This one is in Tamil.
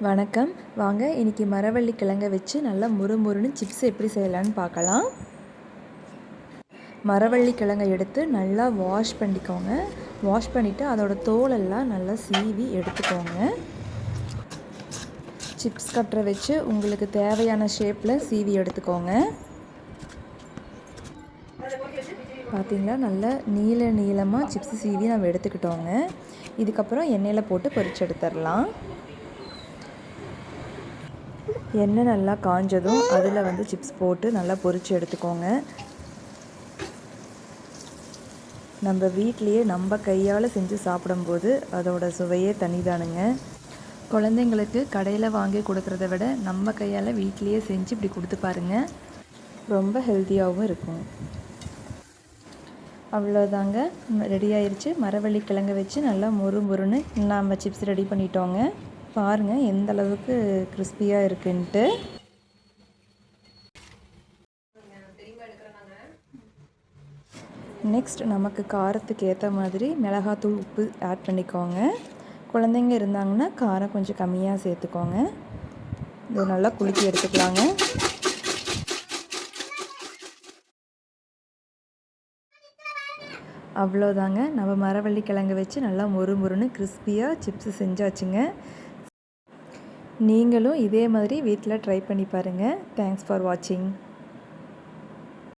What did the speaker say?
வணக்கம். வாங்க இன்றைக்கி மரவள்ளி கிழங்க வச்சு நல்லா முறுமுறுன்னு சிப்ஸ் எப்படி செய்யலான்னு பார்க்கலாம். மரவள்ளி கிழங்கை எடுத்து நல்லா வாஷ் பண்ணிக்கோங்க. வாஷ் பண்ணிவிட்டு அதோட தோலெல்லாம் நல்லா சீவி எடுத்துக்கோங்க. சிப்ஸ் கட்டரை வச்சு உங்களுக்கு தேவையான ஷேப்பில் சீவி எடுத்துக்கோங்க. பார்த்திங்களா, நல்லா நீளமாக சிப்ஸ் சீவி நம்ம எடுத்துக்கிட்டோங்க. இதுக்கப்புறம் எண்ணெயில் போட்டு பொரிச்சு எடுத்துடலாம். எண்ணெய் நல்லா காஞ்சதும் அதில் சிப்ஸ் போட்டு நல்லா பொரித்து எடுத்துக்கோங்க. நம்ம வீட்லேயே நம்ம கையால் செஞ்சு சாப்பிடும்போது அதோட சுவையே தனிதானுங்க. குழந்தைங்களுக்கு கடையில் வாங்கி கொடுக்குறத விட நம்ம கையால் வீட்லேயே செஞ்சு இப்படி கொடுத்து பாருங்கள், ரொம்ப ஹெல்த்தியாகவும் இருக்கும். அவ்வளோதாங்க, ரெடி ஆயிடுச்சு. மரவள்ளி கிழங்க வச்சு நல்லா முறுமுறுன்னு நம்ம சிப்ஸ் ரெடி பண்ணிட்டோங்க. பாருங்கள் எந்த அளவுக்கு கிறிஸ்பியாக இருக்குன்ட்டு. நெக்ஸ்ட் நமக்கு காரத்துக்கு ஏற்ற மாதிரி மிளகாத்தூள், உப்பு ஆட் பண்ணிக்கோங்க. குழந்தைங்க இருந்தாங்கன்னா காரம் கொஞ்சம் கம்மியாக சேர்த்துக்கோங்க. இது நல்லா குலுக்கி எடுத்துக்கலாங்க. அவ்வளோதாங்க, நம்ம மரவள்ளி கிழங்கு வச்சு நல்லா முறுமுறுன்னு கிறிஸ்பியாக சிப்ஸு செஞ்சாச்சுங்க. நீங்களும் இதே மாதிரி வீட்டில் ட்ரை பண்ணி பாருங்கள். தேங்க்ஸ் ஃபார் வாட்சிங்.